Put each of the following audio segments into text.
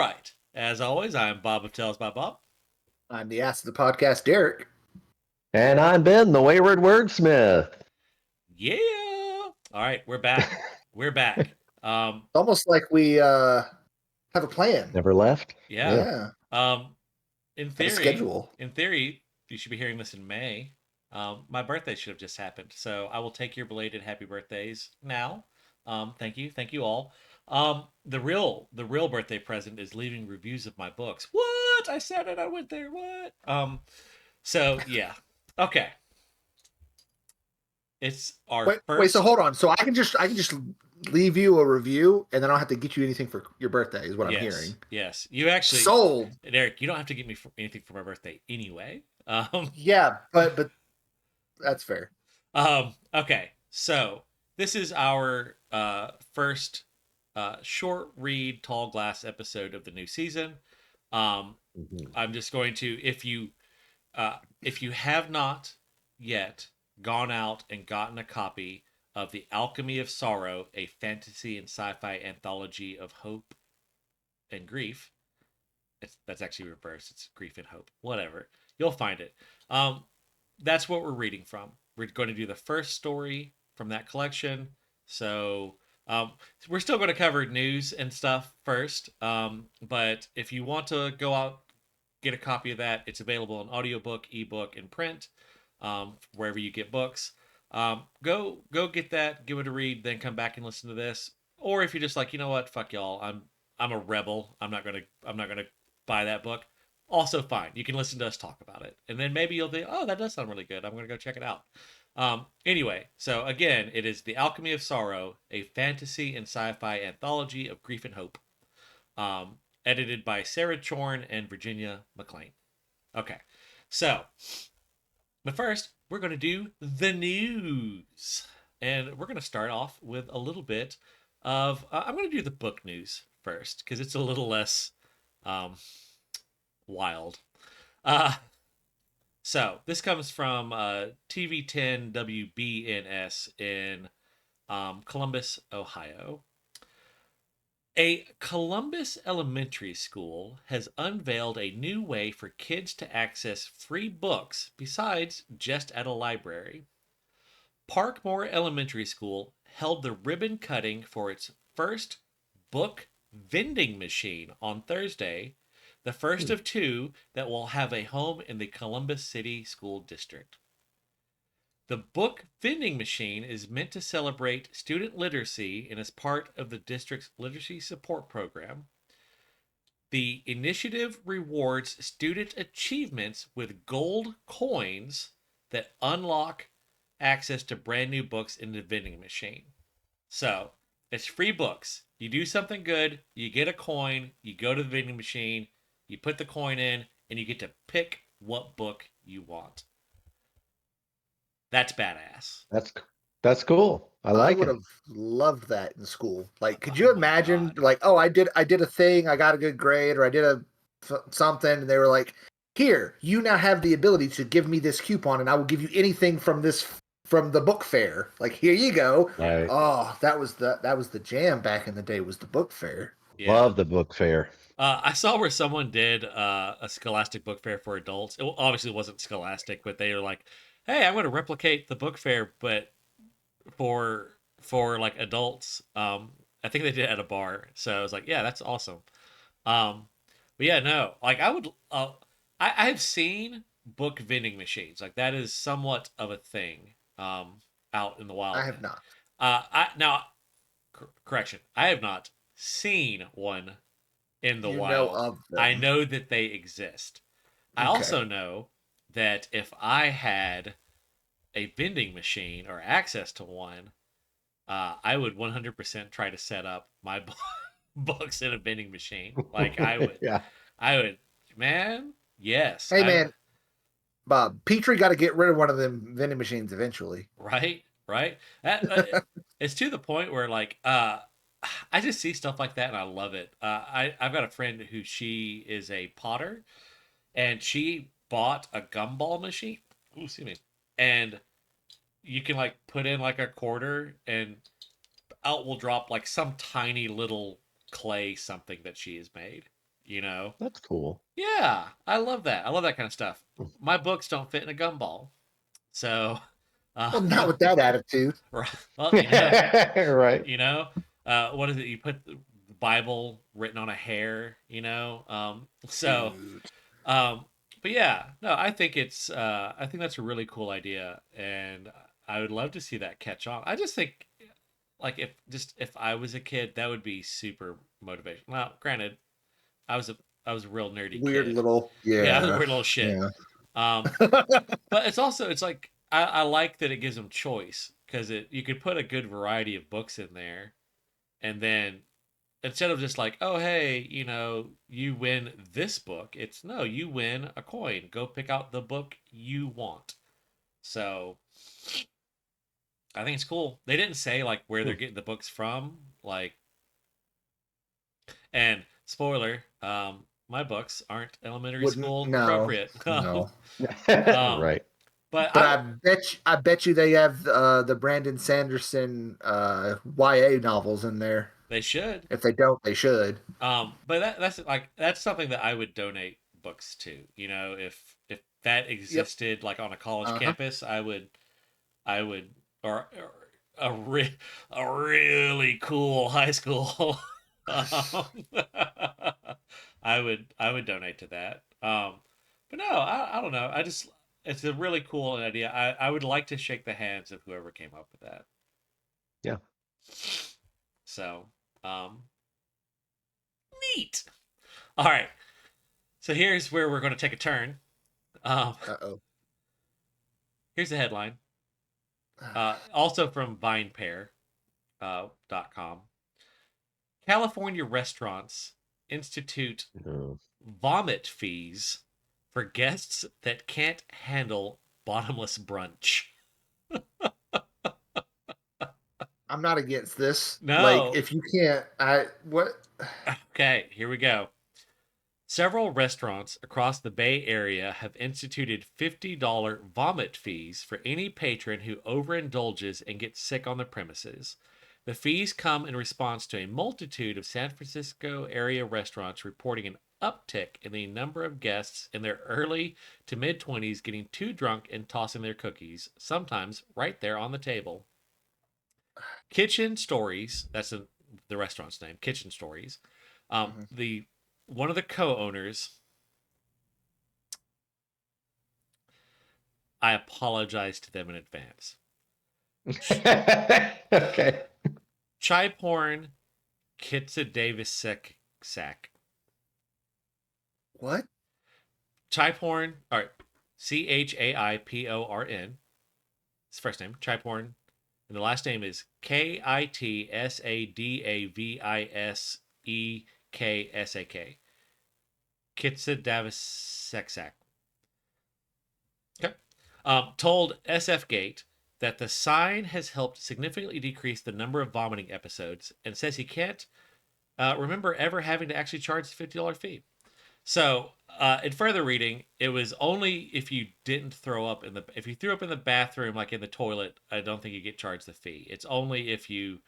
right. As always, I'm Bob of TalesbyBob. I'm the ass of the podcast, Derek. And I'm Ben, the wayward wordsmith. Yeah. All right, we're back. We're back. Almost like we have a plan. Never left? Yeah. Yeah. In Have a schedule. theory, you should be hearing this in May. My birthday should have just happened, so I will take your belated happy birthdays now. Thank you all. The real birthday present is leaving reviews of my books. What? I said it. I went there. What? So yeah. Okay. It's our Wait, first. so hold on. So I can just leave you a review, and then I don't have to get you anything for your birthday. Is what I'm hearing. Yes, you actually sold, Eric. You don't have to get me anything for my birthday anyway. Yeah, but that's fair. Okay, so this is our first short read tall glass episode of the new season. I'm just going to if you have not yet gone out and gotten a copy of The Alchemy of Sorrow, a fantasy and sci-fi anthology of hope and grief. That's actually reversed. It's grief and hope. Whatever. You'll find it. That's what we're reading from. We're going to do the first story from that collection. So we're still going to cover news and stuff first. But if you want to go out, get a copy of that, it's available in audiobook, ebook, and print, wherever you get books. Go get that, give it a read, then come back and listen to this. Or if you're just like, you know what, fuck y'all, I'm a rebel. I'm not gonna buy that book. Also fine. You can listen to us talk about it, and then maybe you'll think, oh, that does sound really good. I'm gonna go check it out. Anyway, so again, it is The Alchemy of Sorrow, a fantasy and sci-fi anthology of grief and hope. Edited by Sarah Chorn and Virginia McLean. Okay, so, but first, we're going to do the news. And we're going to start off with a little bit of, I'm going to do the book news first, because it's a little less wild. So, this comes from TV10 WBNS in Columbus, Ohio. A Columbus elementary school has unveiled a new way for kids to access free books besides just at a library. Parkmore Elementary School held the ribbon cutting for its first book vending machine on Thursday, the first of two that will have a home in the Columbus City School District. The book vending machine is meant to celebrate student literacy and is part of the district's literacy support program. The initiative rewards student achievements with gold coins that unlock access to brand new books in the vending machine. So, it's free books. You do something good, you get a coin, you go to the vending machine, you put the coin in, and you get to pick what book you want. That's badass. That's cool. I would it. have loved that in school. Like, could you imagine? Like, oh, I did a thing, I got a good grade, or I did something, and they were like, "Here, you now have the ability to give me this coupon, and I will give you anything from the book fair. Like, here you go." Right. Oh, that was the jam back in the day. Was the book fair? Yeah. Love the book fair. I saw where someone did a Scholastic book fair for adults. It obviously wasn't Scholastic, but they were like, "Hey, I'm going to replicate the book fair, but for like adults." I think they did it at a bar, so I was like, "Yeah, that's awesome." But yeah, no, like I would, I have seen book vending machines. Like that is somewhat of a thing out in the wild. I have not. Correction, I have not seen one in the You wild. know of them. I know that they exist. I also know that if I had a vending machine or access to one, I would 100% try to set up my books in a vending machine. Like I would. Yeah. I would. Man, yes. Hey, man, Bob, Petrie got to get rid of one of them vending machines eventually. Right. It's to the point where like I just see stuff like that and I love it. I've got a friend who she is a potter, and she bought a gumball machine. Ooh, excuse me. And you can like put in like a quarter, and out will drop like some tiny little clay something that she has made. you know? That's cool. Yeah, I love that. I love that kind of stuff. My books don't fit in a gumball. So, Well, not with that attitude. right, well, you know, Right. you know, what is it? You put the Bible written on a hair, you know? So, Dude. um, but yeah, no, I think that's a really cool idea, and I would love to see that catch on. I just think, like, if I was a kid, that would be super motivation. Well, granted, I was a I was a real nerdy Weird kid. little, Yeah, I was a yeah, weird little shit. yeah. Um, but it's like I like that it gives them choice because you could put a good variety of books in there, and then instead of just like, oh hey, you win this book, it's no, you win a coin. Go pick out the book you want. So I think it's cool. They didn't say like where they're getting the books from, like, and spoiler, my books aren't elementary Wouldn't school no, appropriate. no. um, Right. but But I bet you they have the Brandon Sanderson YA novels in there. they should. If they don't, they should. But that's something that I would donate books to. If that Yep. existed like on a college Uh-huh. campus, I would or a really cool high school. um, I would donate to that. But no, I don't know. It's a really cool idea. I would like to shake the hands of whoever came up with that. Yeah. So, um, neat. All right. So here's where we're going to take a turn. Um, Uh-oh. here's the headline. Also from VinePair.com. California restaurants institute No. vomit fees for guests that can't handle bottomless brunch. I'm not against this. Like, No. if you can't, what? Okay, here we go. Several restaurants across the Bay Area have instituted $50 vomit fees for any patron who overindulges and gets sick on the premises. The fees come in response to a multitude of San Francisco area restaurants reporting an uptick in the number of guests in their early to mid 20s getting too drunk and tossing their cookies, sometimes right there on the table. Kitchen Stories, that's the restaurant's name, Kitchen Stories. Mhm. The one of the co-owners, I apologize to them in advance. Okay. Chai Porn Kitsa Davis Sack. What? Chai Porn, all right, ChaiPorn. His first name, Chai Porn, and the last name is KITSADAVISEKSAK. Kitsa Davis Sack. Okay. Told SF Gate that the sign has helped significantly decrease the number of vomiting episodes and says he can't remember ever having to actually charge the $50 fee. So, in further reading, it was only if you didn't throw up if you threw up in the bathroom, like in the toilet, I don't think you get charged the fee. It's only if you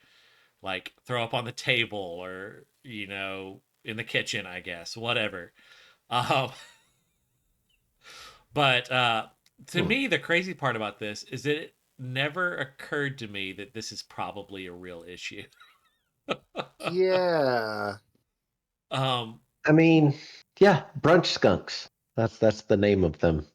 like throw up on the table or, in the kitchen, I guess, whatever. Um, but to me, the crazy part about this is that it never occurred to me that this is probably a real issue. Yeah. um, I mean, yeah, brunch skunks. That's the name of them.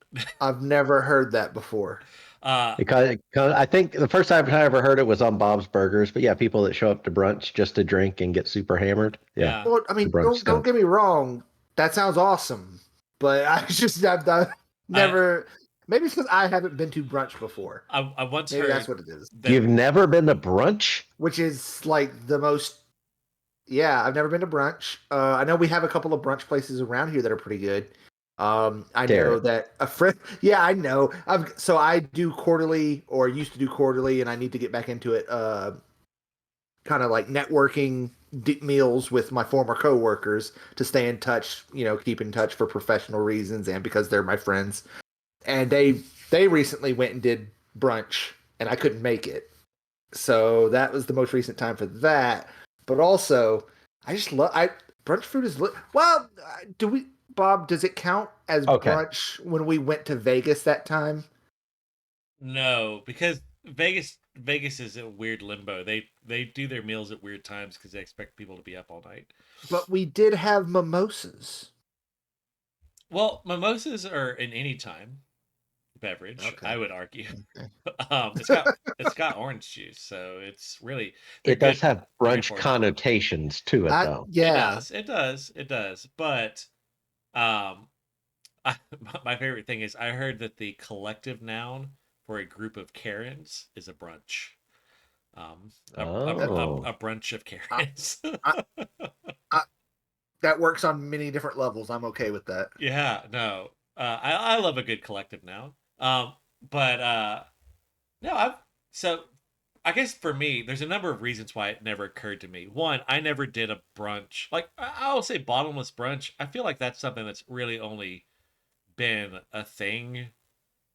I've never heard that before. Because I think the first time I ever heard it was on Bob's Burgers. But yeah, people that show up to brunch just to drink and get super hammered. Yeah, yeah. Well, I the mean, brunch don't skunk. get me wrong. That sounds awesome, but I've I, never. Maybe it's because I haven't been to brunch before. I once Maybe that's heard what it is. that. You've never been to brunch? Which is like the most. Yeah, I've never been to brunch. I know we have a couple of brunch places around here that are pretty good. I know Garrett. that a friend. Yeah, I know. So I do quarterly, or used to do quarterly, and I need to get back into it. Kind of like networking meals with my former coworkers to stay in touch. Keep in touch for professional reasons and because they're my friends. And they recently went and did brunch, and I couldn't make it. So that was the most recent time for that. But also, I just love brunch food is well. Do we, Bob? Does it count as Okay. brunch when we went to Vegas that time? No, because Vegas is a weird limbo. They do their meals at weird times because they expect people to be up all night. But we did have mimosas. Well, mimosas are an anytime beverage, Okay. I would argue. Okay. It's got orange juice, so it's really they're It does good. have They're good brunch for you. connotations to it, though. It Yeah. does. It does. It does. But um, my favorite thing is I heard that the collective noun for a group of Karens is a brunch. Oh. A brunch of I, Karens. I, I, that works on many different levels. I'm okay with that. Yeah, no. I love a good collective noun. But no, I've so I guess for me, there's a number of reasons why it never occurred to me. One, I never did a brunch. Like I'll say bottomless brunch. I feel like that's something that's really only been a thing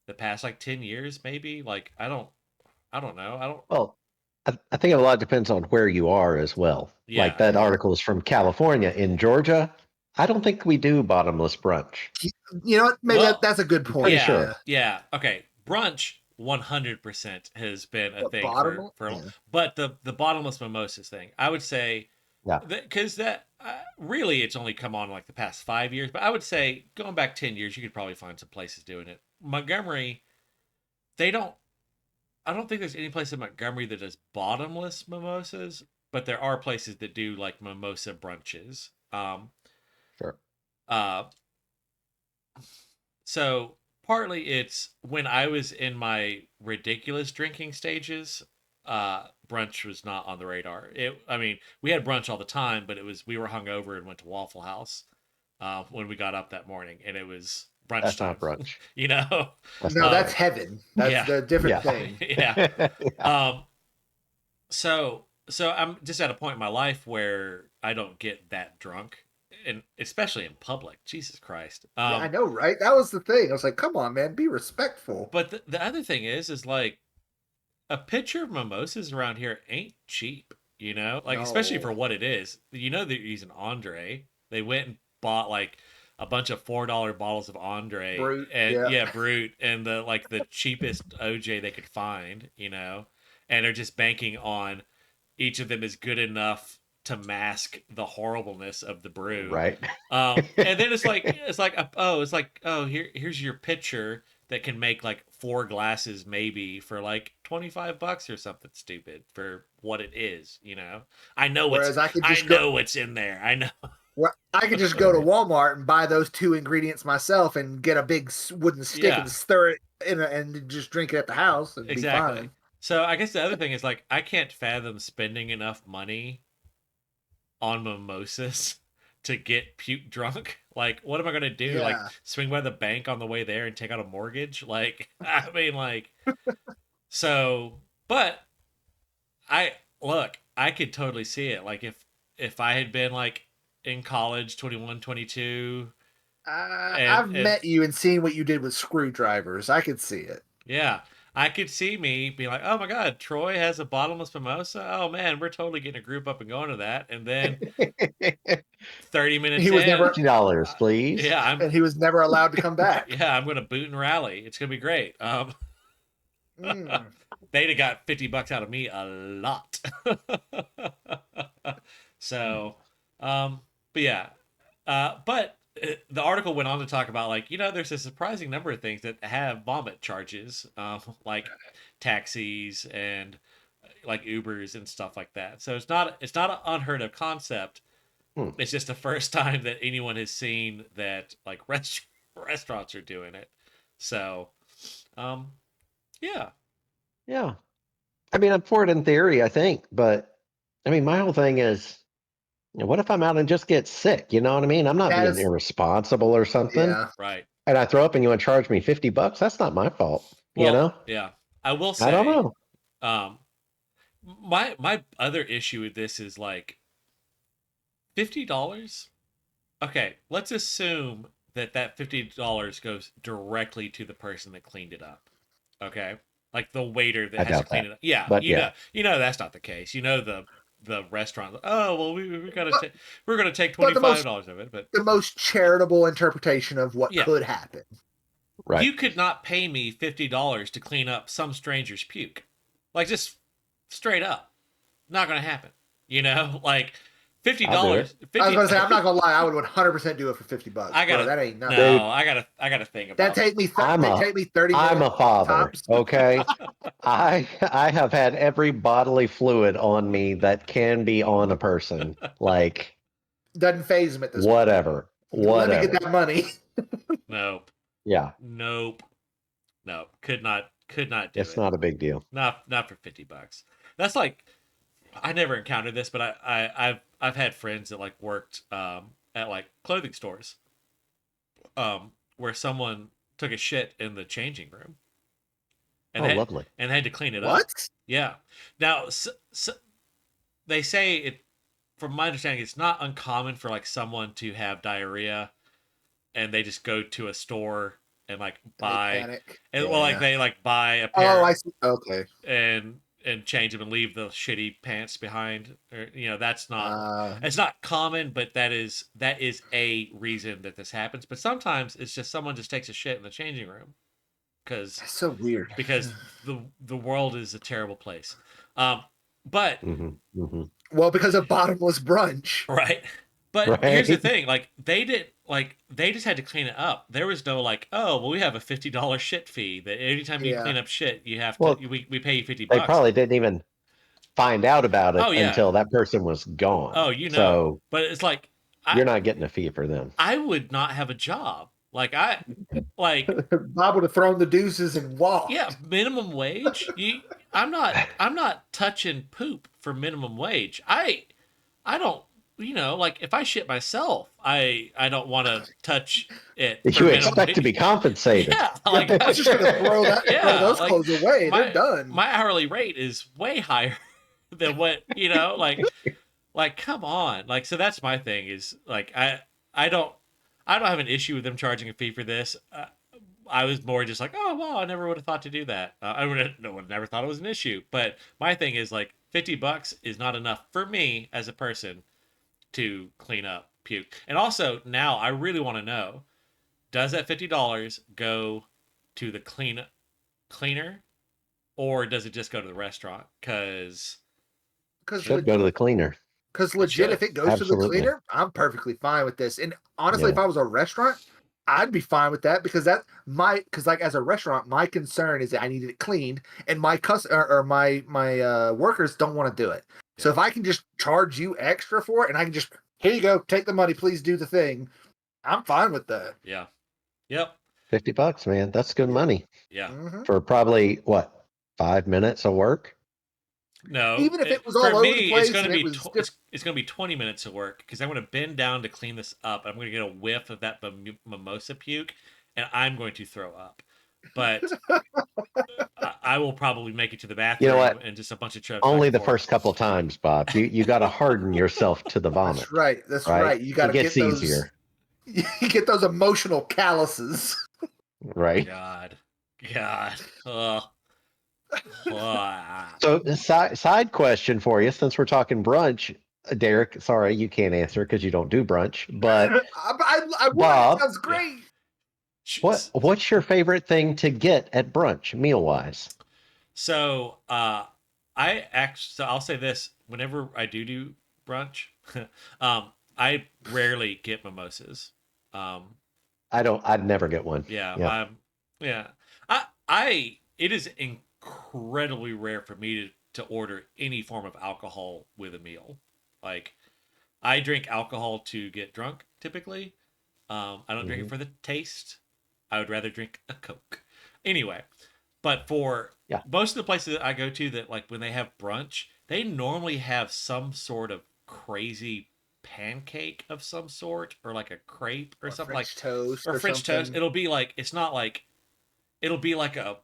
the past like 10 years maybe. Like I don't know. I don't Well, I think a lot depends on where you are as well. Like yeah. that Yeah. article is from California. In Georgia, I don't think we do bottomless brunch. You know what? Maybe Well, that's a good I'm pretty point. yeah. sure. Yeah. Yeah. Okay. Brunch 100% has been a But thing bottom. for Yeah. but the bottomless mimosas thing. I would say Yeah, because that really it's only come on like the past 5 years, but I would say going back 10 years you could probably find some places doing it. Montgomery, they don't I don't think there's any place in Montgomery that does bottomless mimosas, but there are places that do like mimosa brunches. sure. Uh so partly it's when I was in my ridiculous drinking stages, brunch was not on the radar. I mean, we had brunch all the time, but it was we were hungover and went to Waffle House when we got up that morning, and it was brunch That's not time. brunch. You know, That's No, not that's um, brunch. heaven. That's yeah, the different Yeah. thing. yeah. Yeah. Um, so I'm just at a point in my life where I don't get that drunk, and especially in public. Jesus Christ. Yeah, I know, right? That was the thing. I was like, come on, man, be respectful. But the other thing is like a pitcher of mimosas around here ain't cheap, you know? Like, especially for No. what it is. You know, they're using Andre. They went and bought like a bunch of $4 bottles of Andre Brute. and Yeah. yeah, Brute and the cheapest OJ they could find, you know? And they're just banking on each of them is good enough to mask the horribleness of the brew. Right. And then here's your pitcher that can make like 4 glasses maybe for like $25 or something stupid for what it is, you know. Whereas I know what's in there. I know. I could just go to Walmart and buy those two ingredients myself and get a big wooden stick Yeah, and stir it in and just drink it at the house and be exactly. fine. So I guess the other thing is like I can't fathom spending enough money on mimosas to get puke drunk. Like, what am I gonna do? Like, Yeah. swing by the bank on the way there and take out a mortgage? Like, I mean, like, so. But I look, I could totally see it. Like, if I had been like in college, 21, 22, I've and met you and seen what you did with screwdrivers. I could see it. yeah. I could see me being like, "Oh my God, Troy has a bottomless mimosa. Oh man, we're totally getting a group up and going to that." And then 30 minutes He was in, never $50, please. yeah, and he was never allowed to come back. yeah, I'm gonna boot and rally. It's gonna be great. Mm. They'd have got $50 out of me a lot. So, but yeah, but the article went on to talk about like there's a surprising number of things that have vomit charges, like taxis and like Ubers and stuff like that. So it's not an unheard of concept. Hmm. It's just the first time that anyone has seen that like restaurants are doing it. So, um, yeah, Yeah. I mean, I'm for it in theory, I think, but I mean, my whole thing is, what if I'm out and just get sick? You know what I mean? I'm not That being is, irresponsible or something. yeah. right. And I throw up and you want to charge me $50? That's not my fault. You Well, know? yeah. I will I don't say, know. um, my other issue with this is like $50. Okay, let's assume that $50 goes directly to the person that cleaned it up. Okay, like the waiter that I has to doubt clean that. it up. Yeah, But yeah. you know that's not the case. You know the restaurant. Oh well, we're gonna take But the most $25 of it, but the most charitable interpretation of what Yeah. could happen. Right. you could not pay me $50 to clean up some stranger's puke, like just straight up, not gonna happen. Like $50. I'll do it. I was 50. gonna say, I'm not gonna lie, I would 100% do it for $50. I gotta. Bro, that ain't nothing. No, Dude. I gotta think about. That take me. I'm They a- take me 30 I'm minutes. a father. tops. Okay. I have had every bodily fluid on me that can be on a person. Like Doesn't phase him at this whatever. point. Let me get Whatever. that money. Nope. Yeah. Nope. Could not do It's it. not a big deal. Not for $50. That's like, I never encountered this, but I've had friends that like worked at like clothing stores, where someone took a shit in the changing room and Lovely. and had to clean it up. What? Yeah. Now, they say it. From my understanding, it's not uncommon for like someone to have diarrhea, and they just go to a store and like buy, Panic. and well, like Yeah. they like buy a pair. Oh, I see. Okay. and change them and leave the shitty pants behind. Or, that's not. That's It's not common, but that is a reason that this happens. But sometimes it's just someone just takes a shit in the changing room because so weird. the world is a terrible place. But Well, because of bottomless brunch. right. But Right. here's the thing: like they just had to clean it up. There was no like, oh well, we have a $50 shit fee that anytime you Yeah. clean up shit, you have Well, to we pay you $50. They probably didn't even find out about it Oh, yeah. until that person was gone. Oh, So but it's like you're not getting a fee for them. I would not have a job. Like Bob would have thrown the deuces and walked. yeah, minimum wage. I'm not touching poop for minimum wage. I don't. Like if I shit myself, I don't want to touch it. You expect to be compensated. Yeah, like I was just gonna throw those like, clothes away. They're done. My hourly rate is way higher than what like come on. Like, so that's my thing is like I don't have an issue with them charging a fee for this. I was more just like, oh wow, I never would have thought to do that. I would never thought it was an issue. But my thing is like $50 is not enough for me as a person to clean up puke. And also now I really want to know, does that $50 go to the cleaner, or does it just go to the restaurant? Because should go to the cleaner. Because legit, if it goes to the cleaner, I'm perfectly fine with this. And honestly, if I was a restaurant, I'd be fine with that because like as a restaurant, my concern is that I need it cleaned, and my my workers don't want to do it. Yeah. So if I can just charge you extra for it, and I can just, here you go, take the money, please do the thing, I'm fine with that. Yeah. Yep. $50, man, that's good money. Yeah. For probably what, 5 minutes of work. No, even if it was all over the place, it's going to be 20 minutes of work because I'm going to bend down to clean this up. I'm going to get a whiff of that mimosa puke, and I'm going to throw up. But I will probably make it to the bathroom. You know what? And just a bunch of trips. Only the first couple of times, Bob. You got to harden yourself to the vomit. That's right. That's right. You got to get those. Easier. You get those emotional calluses. Right. God. So, side question for you, since we're talking brunch, Derek. Sorry, you can't answer because you don't do brunch. But Bob, sounds great. Yeah. What's your favorite thing to get at brunch, meal wise? So, I'll say this: whenever I do brunch, I rarely get mimosas. I'd never get one. Yeah. It is incredibly rare for me to order any form of alcohol with a meal. Like, I drink alcohol to get drunk typically. I don't drink it for the taste. I would rather drink a Coke. Anyway, but for most of the places that I go to that, like when they have brunch, they normally have some sort of crazy pancake of some sort, or like a crepe or something, French like toast or French toast. It'll be like, it's not like, it'll be like a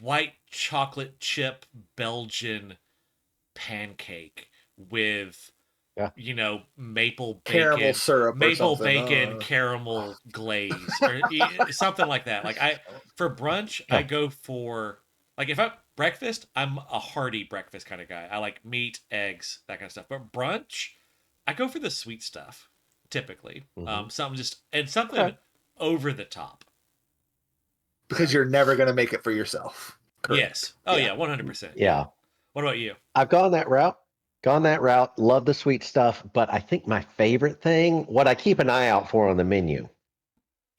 white chocolate chip Belgian pancake with maple bacon, caramel syrup, caramel glaze, or something like that. Like for brunch, I go for Like if I'm breakfast, I'm a hearty breakfast kind of guy. I like meat, eggs, that kind of stuff. But brunch, I go for the sweet stuff typically. Mhm. Something Okay. over the top. Because you're never going to make it for yourself. Correct. Yes. Oh yeah, 100%. Yeah. What about you? I've gone that route. Gone that route. Love the sweet stuff. But I think my favorite thing, what I keep an eye out for on the menu,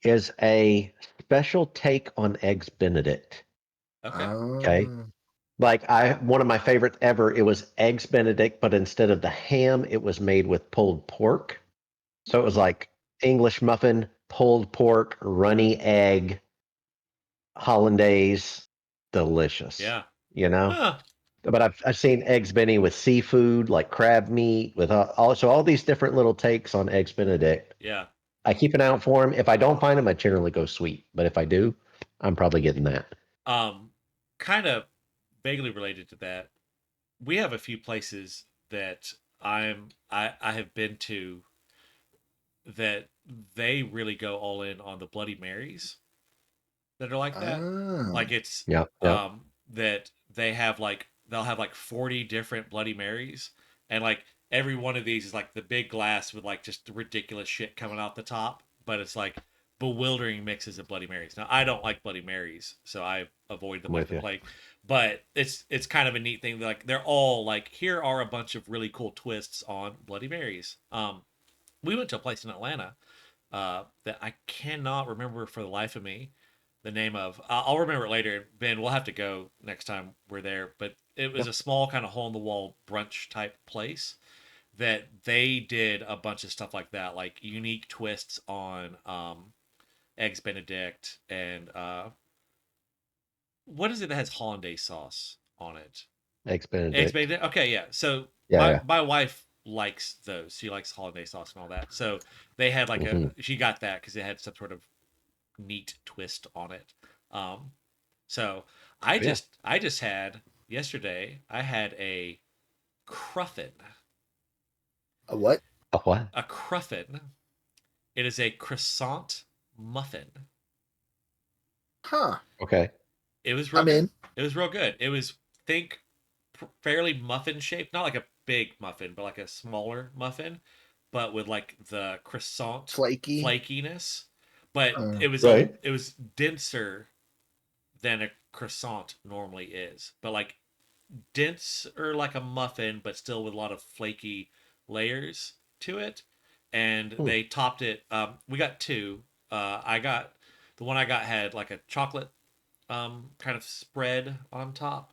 is a special take on Eggs Benedict. Okay. Okay. Um, Like one of my favorites ever, it was Eggs Benedict, but instead of the ham, it was made with pulled pork. So it was like English muffin, pulled pork, runny egg, hollandaise, delicious. Yeah. You know? Huh. But I've seen Eggs Benny with seafood, like crab meat, with also all these different little takes on Eggs Benedict. Yeah. I keep an eye out for them. If I don't find them, I generally go sweet. But if I do, I'm probably getting that. Um, Kind of vaguely related to that, we have a few places that I have been to that they really go all in on the Bloody Marys that are like that. oh. Like it's Yeah, yeah. that they'll have like 40 different Bloody Marys, and like every one of these is like the big glass with like just ridiculous shit coming out the top, but it's like bewildering mixes of Bloody Marys. Now I don't like Bloody Marys, so I avoid them I'm like with the you. plague. But it's kind of a neat thing. Like they're all like, here are a bunch of really cool twists on Bloody Marys. We went to a place in Atlanta that I cannot remember for the life of me the name of. I'll remember it later. Ben, we'll have to go next time we're there. But it was Yep. a small kind of hole in the wall brunch type place that they did a bunch of stuff like that, like unique twists on eggs Benedict and what is it that has hollandaise sauce on it? Eggs Eggs Benedict. Benedict. Okay, yeah. So Yeah, my yeah. my wife likes those. She likes hollandaise sauce and all that. So they had like Hmm. she got that because it had some sort of neat twist on it. Um, so Yeah. I just had yesterday. I had a cruffin. A what? A what? A cruffin. It is a croissant muffin. Huh. Okay. It was real I'm good. in. It was real good. It was think fairly muffin shaped, not like a big muffin, but like a smaller muffin, but with like the croissant Flaky. flakiness. But Uh, Right. it was denser than a croissant normally is, but like denser like a muffin, but still with a lot of flaky layers to it. And Hmm. they topped it. We got two. I got the one I got had like a chocolate kind of spread on top,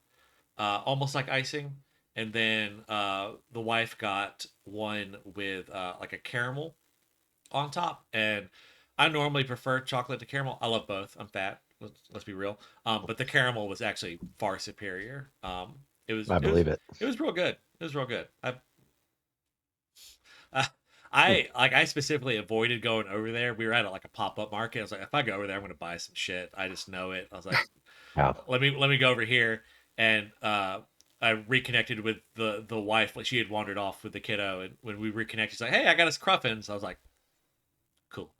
almost like icing. And then the wife got one with like a caramel on top. And I normally prefer chocolate to caramel. I love both. I'm fat. Let's be real. But the caramel was actually far superior. I believe it. It was real good. It was real good. Uh, Hmm. I specifically avoided going over there. We were at like a pop up market. I was like, if I go over there, I'm going to buy some shit. I just know it. I was like, Yeah. let me go over here, and I reconnected with the wife. Like she had wandered off with the kiddo, and when we reconnected, she's like, "Hey, I got us cruffins." I was like, "Cool,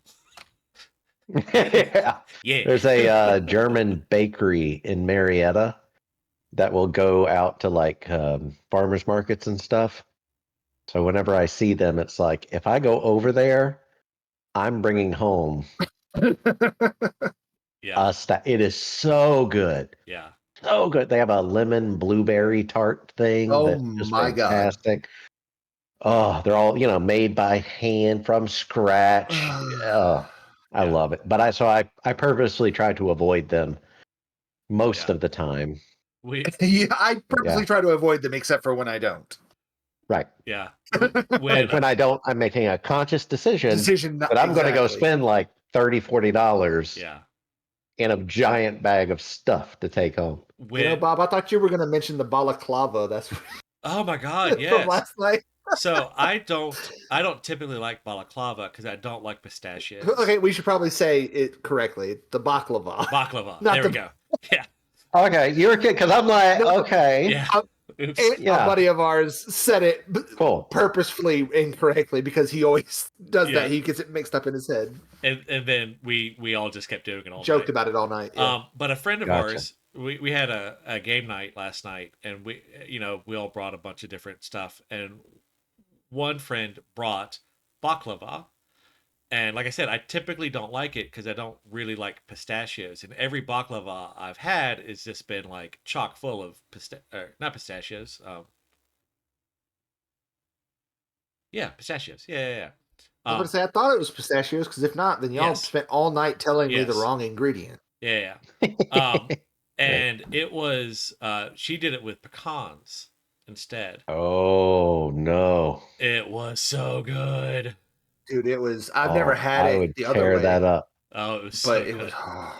Yeah. yeah, There's a German bakery in Marietta that will go out to like farmers markets and stuff. So whenever I see them, it's like if I go over there, I'm bringing home yeah, a stack. It is so good. yeah, So good. They have a lemon blueberry tart thing oh that's just my god. fantastic. Oh, they're all, made by hand from scratch. Oh, I yeah, love it. But I purposely try to avoid them most yeah." of the time. We Yeah, I Yeah, purposely try to avoid them except for when I don't. right. yeah And when when I don't, I'm making a conscious decision Decision not that I'm going to go exactly. spend like $30, $40 yeah in a giant bag of stuff to take home. when Bob, I thought you were going to mention the balaclava. That's oh my god, from yes. last night. So I don't typically like balaclava because I don't like pistachios. Okay, we should probably say it correctly. The baklava, Baklava. not There we the. go. Yeah. Okay, you're a kid because I'm like, No, okay, Yeah. Oops. a yeah, buddy of ours said it cool. purposefully incorrectly because he always does Yeah. that. He gets it mixed up in his head. And then we all just kept doing it all Joked night. about it all night. Yeah. But a friend of Gotcha. ours we had a game night last night, and we all brought a bunch of different stuff, and one friend brought baklava. And like I said, I typically don't like it because I don't really like pistachios. And every baklava I've had has just been like chock full of not pistachios. Yeah, pistachios. Yeah. I was going to say, I thought it was pistachios, because if not, then y'all Yes, spent all night telling me the yes, wrong ingredient. yeah. Um, Right. and it was she did it with pecans instead. Oh no. It was so good. Dude, it was, I've never Oh, had I it would the other tear that way, up. Oh, it was but so it was, good.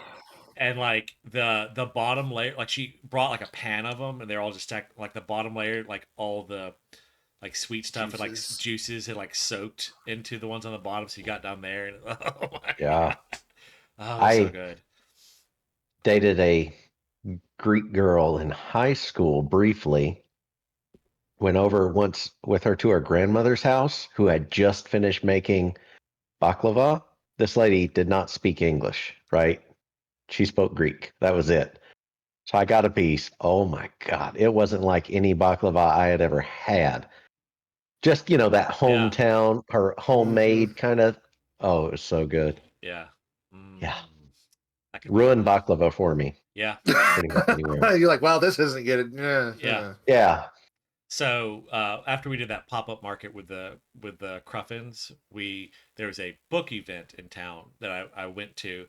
And like the bottom layer, like she brought like a pan of them, and they're all just stacked. Like the bottom layer, like all the like sweet stuff and like juices. juices had like soaked into the ones on the bottom. So you got down there, and oh my Yeah. god, oh, it was so I good. dated a Greek girl in high school briefly. Went over once with her to her grandmother's house, who had just finished making baklava. This lady did not speak English, right? She spoke Greek. That was it. So I got a piece. Oh my God. It wasn't like any baklava I had ever had. Just, that Yeah, hometown or Hmm. homemade kind of. Oh, it was so good. yeah. Yeah. I can fuck with Ruined that. baklava for me Yeah, pretty much anywhere. You're like, wow, this isn't good. Yeah, yeah. yeah. Yeah. So after we did that pop up market with the Cruffins, there was a book event in town that I went to,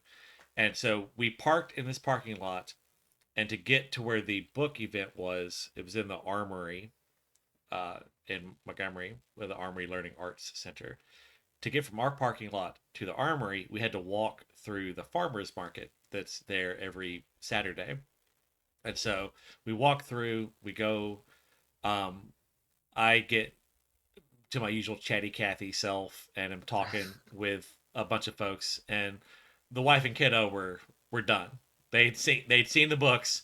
and so we parked in this parking lot. And to get to where the book event was, it was in the Armory in Montgomery, with the Armory Learning Arts Center. To get from our parking lot to the Armory, we had to walk through the farmers market that's there every Saturday. And so we walk through, we go. Um, I get to my usual chatty Cathy self, and I'm talking with a bunch of folks, and the wife and kiddo were done. They'd seen the books.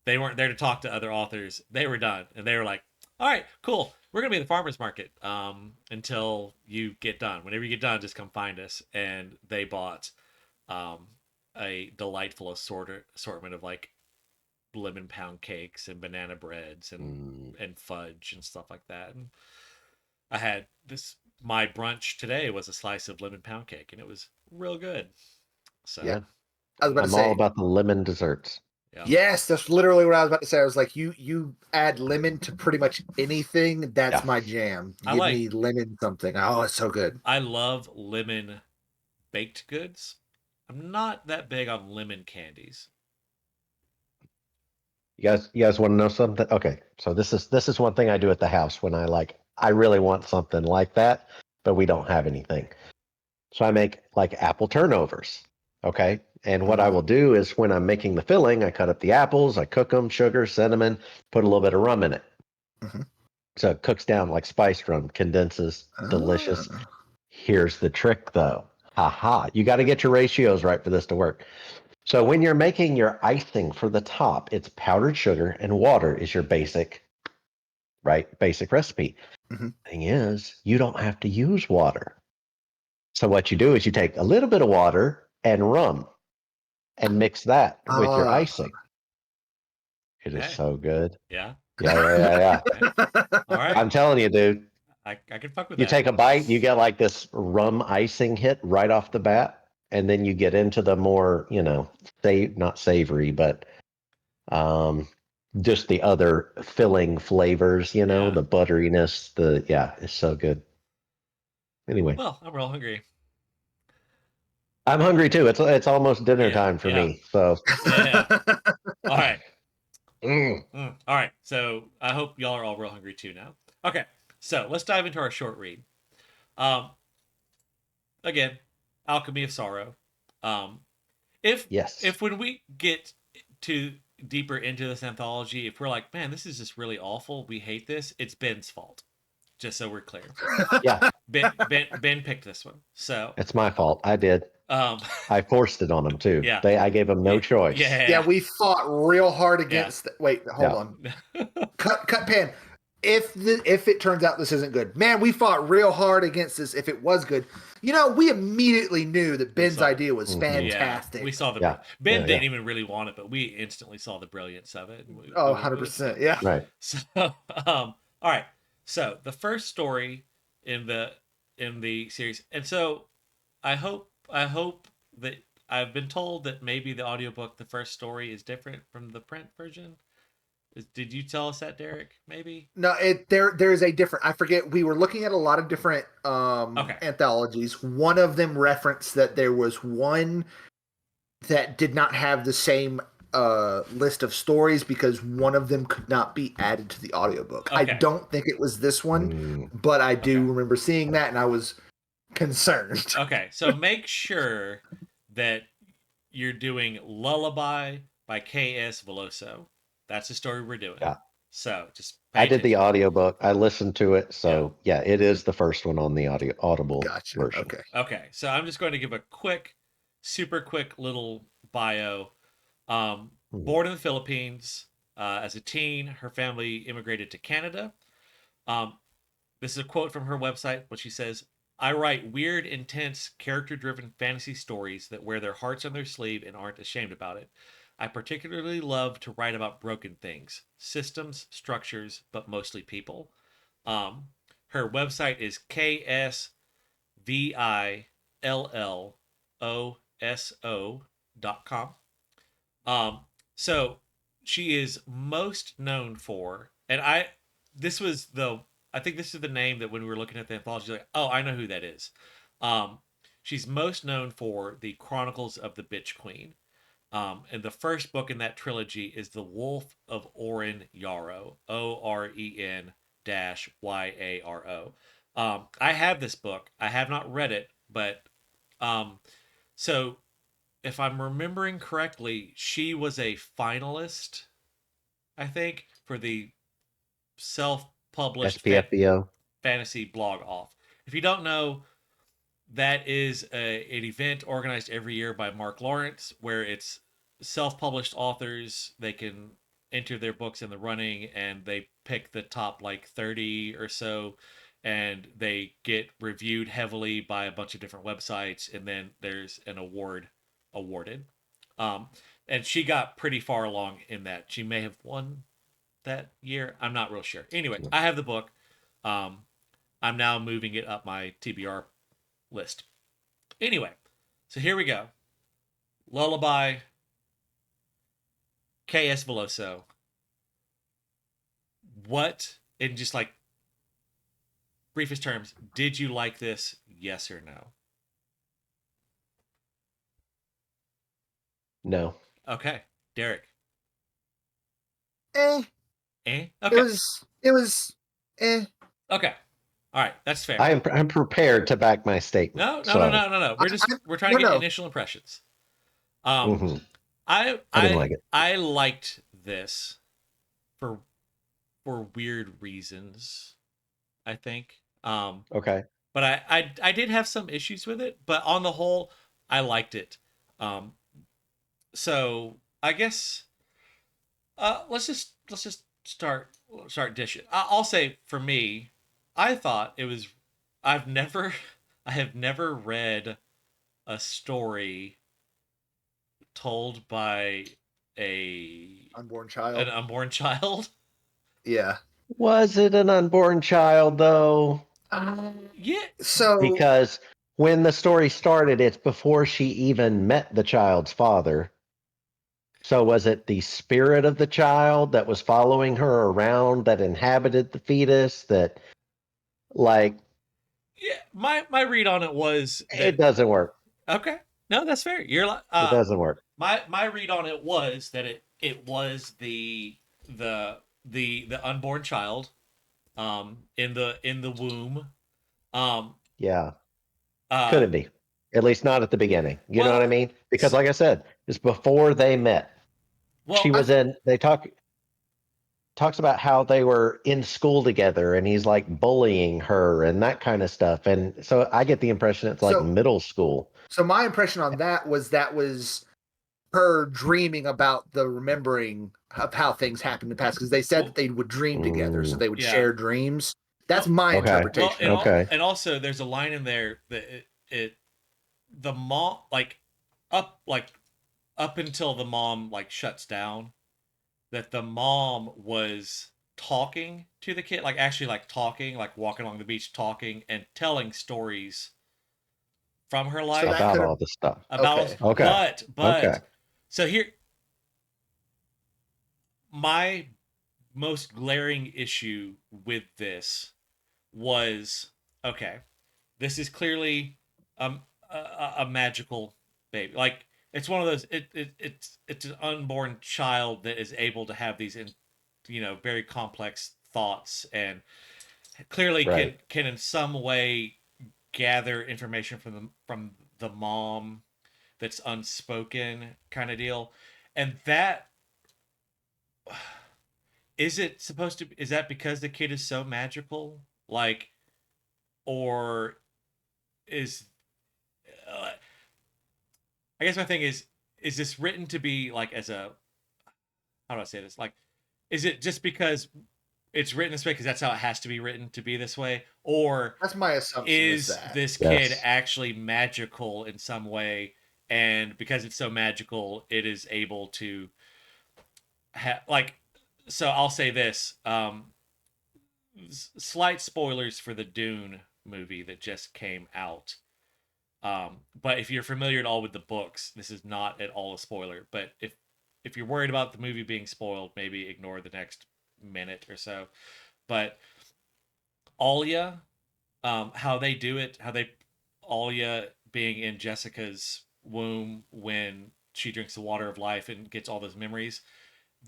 They weren't there to talk to other authors. They were done, and they were like, "All right, cool. We're gonna be at the farmers market until you get done. Whenever you get done, just come find us." And they bought um, a delightful assortment of like lemon pound cakes and banana breads Mm, and fudge and stuff like that. And I had this. My brunch today was a slice of lemon pound cake, and it was real good. Yeah. So good. I was about to I'm all say, about the lemon desserts. yeah, yes, that's literally what I was about to say. I was like, you add lemon to pretty much anything. That's Yeah. my jam. I Give like me lemon something. Oh, it's so good. I love lemon baked goods. I'm not that big on lemon candies. You guys want to know something? Okay. So this is one thing I do at the house when I really want something like that, but we don't have anything. So I make like apple turnovers. Okay. And what I Mm. will do is when I'm making the filling, I cut up the apples, I cook them, sugar, cinnamon, put a little bit of rum in it. Mhm. So it cooks down like spiced rum, condenses, delicious. Ah. Here's the trick though. Ha ha. You got to get your ratios right for this to work. So when you're making your icing for the top, it's powdered sugar and water is your basic, right? Basic recipe. Mhm. Thing is, you don't have to use water. So what you do is you take a little bit of water and rum and mix that with your Ah. icing. It is Hey, so good. yeah, Yeah. hey, all right. I'm telling you, dude. I can fuck with You that. take a bite, you get like this rum icing hit right off the bat, and then you get into the more, say not savory, but um, just the other filling flavors, Yeah. the butteriness, yeah, it's so good. Anyway, Well, I'm real hungry. I'm hungry too. It's almost dinner Yeah, time for yeah, me. So, yeah. All right. mm, All right. So I hope y'all are all real hungry too now. Okay. So let's dive into our short read. Um, again, Alchemy of Sorrow. Um, if yes. if when we get to deeper into this anthology, if we're like, man, this is just really awful, we hate this, it's Ben's fault. Just so we're clear. Yeah, Ben picked this one. So it's my fault. I did. um I forced it on them too. yeah. I gave them no choice. Yeah, Yeah. we fought real hard Yeah. against. Wait, hold Yeah. on. Cut pan. if it turns out this isn't good, man, we fought real hard against this. If it was good, we immediately knew that Ben's idea was fantastic. Yeah, we saw Ben didn't even really want it, but we instantly saw the brilliance of it. 100%. Yeah. Right. So, all right. So the first story in the series, and so I hope that I've been told that maybe the audiobook, the first story, is different from the print version. Did you tell us that, Derek? Maybe. No, there's a different. I forget. We were looking at a lot of different anthologies. One of them referenced that there was one that did not have the same list of stories because one of them could not be added to the audiobook. Okay. I don't think it was this one, but I do remember seeing that, and I was concerned. Okay, so make sure that you're doing Lullaby by K.S. Villoso. That's the story we're doing. Yeah. So just I did the audiobook. I listened to it. So yeah, it is the first one on the audible version. Okay. So I'm just going to give a super quick little bio. Born in the Philippines, as a teen, her family immigrated to Canada. This is a quote from her website, what she says: "I write weird, intense, character-driven fantasy stories that wear their hearts on their sleeve and aren't ashamed about it. I particularly love to write about broken things, systems, structures, but mostly people." Her website is ksvilloso.com. So she is most known for, and I think this is the name that when we were looking at the anthology, like, oh, I know who that is. She's most known for the Chronicles of the Bitch Queen. And the first book in that trilogy is The Wolf of Oren Yarrow, OREN-YARO. I have this book. I have not read it, but so if I'm remembering correctly, she was a finalist, I think, for the self-published fantasy blog off. If you don't know, that is an event organized every year by Mark Lawrence, where it's self-published authors. They can enter their books in the running, and they pick the top 30 or so, and they get reviewed heavily by a bunch of different websites, and then there's an awarded. And she got pretty far along in that. She may have won that year. I'm not real sure. Anyway, I have the book. I'm now moving it up my TBR list. Anyway, so here we go. Lullaby, K.S. Villoso. What, in just briefest terms, did you like this? Yes or no? No. Okay, Derek. Okay. It was. Okay. All right, that's fair. I'm prepared to back my statement. No. We're trying to get initial impressions. I didn't like it. I liked this for weird reasons, I think. Okay. But I did have some issues with it, but on the whole, I liked it. So I guess let's just start dishing. I'll say for me, I thought it was. I have never read a story told by an unborn child. Yeah. Was it an unborn child though? Yeah. So because when the story started, it's before she even met the child's father. So was it the spirit of the child that was following her around that inhabited the fetus that yeah, my read on it was that it doesn't work. Okay. No, that's fair. You're like it doesn't work. My read on it was that it was the unborn child in the womb. Yeah. Couldn't be. At least not at the beginning. You know what I mean? Because like I said, it's before they met. Well, talks about how they were in school together and he's bullying her and that kind of stuff. And so I get the impression it's middle school. So my impression on that was her dreaming about the remembering of how things happened in the past, because they said that they would dream together, so they would Yeah. share dreams. That's my Okay. interpretation. Well, Okay. and also there's a line in there that the mom up until the mom like shuts down, that the mom was talking to the kid, like actually like talking, like walking along the beach talking and telling stories from her So that life About could all have the stuff. okay. Okay. Okay. but so here my most glaring issue with this was, okay, this is clearly a magical baby. Like it's one of those. It's an unborn child that is able to have these, very complex thoughts, and clearly Right. can in some way gather information from the mom that's unspoken kind of deal, and that is that because the kid is so magical, like, or is uh, I guess my thing is this written to be like as a, how do I say this? Like, is it just because it's written this way because that's how it has to be written to be this way, or That's my assumption. Is is that this kid Yes. actually magical in some way, and because it's so magical, it is able to like. So I'll say this: slight spoilers for the Dune movie that just came out. But if you're familiar at all with the books, this is not at all a spoiler. But if you're worried about the movie being spoiled, maybe ignore the next minute or so. But Alia, how they do it, Alia being in Jessica's womb when she drinks the water of life and gets all those memories.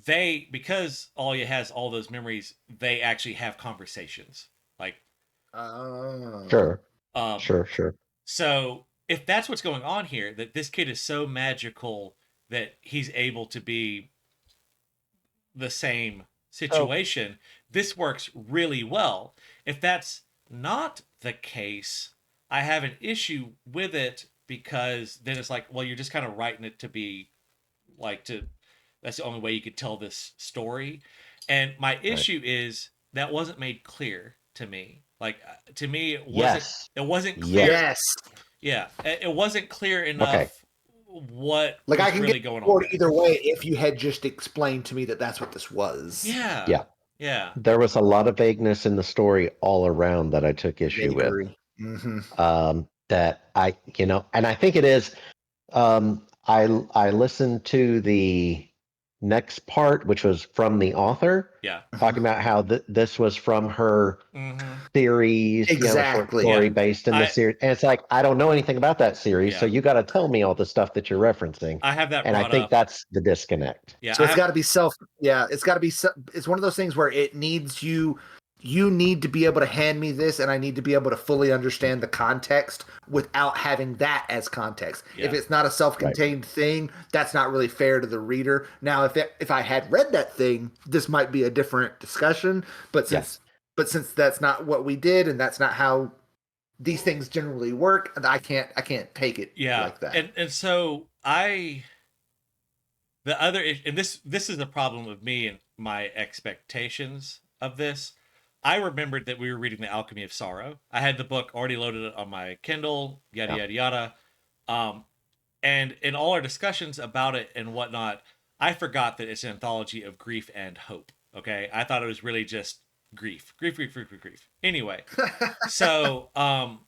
Because Alia has all those memories, they actually have conversations. Like, oh, Sure. um, Sure. so if that's what's going on here, that this kid is so magical that he's able to be the same So situation, this works really well. If that's not the case, I have an issue with it, because then it's like, well, you're just kind of writing it to be like to that's the only way you could tell this story. And my right. issue is that wasn't made clear to me. Like, to me Yes. it wasn't clear. Yes. yes. Yeah, it wasn't clear Okay. enough what Like I was can get really going on bored there. either way if you had just explained to me that that's what this was. Yeah. Yeah. Yeah. There was a lot of vagueness in the story all around that I took issue with. Vagary. Mm-hmm. That and I think it is. I listened to the next part, which was from the author, Yeah. talking about how this was from her Mm-hmm. series, a short Exactly. story Yeah. based in the I series. And it's like, I don't know anything about that series, so yeah. you got to tell me all the stuff that you're referencing. I have that And I brought think up. that's the disconnect. Yeah, So I it's have got to be self. Yeah, it's got to be. It's one of those things where it needs you. You need to be able to hand me this, and I need to be able to fully understand the context without having that as context. If yeah. it's not a self-contained thing, that's not really fair to the reader. Now, if I had read that thing, this might be a different discussion. But Yeah. since that's not what we did, and that's not how these things generally work, I can't take it Yeah. like that. And so and this is a problem of me and my expectations of this. I remembered that we were reading The Alchemy of Sorrow. I had the book already loaded on my Kindle, yada Yeah. yada yada. And in all our discussions about it and whatnot, I forgot that it's an anthology of grief and hope. Okay, I thought it was really just grief. Anyway, so Sure.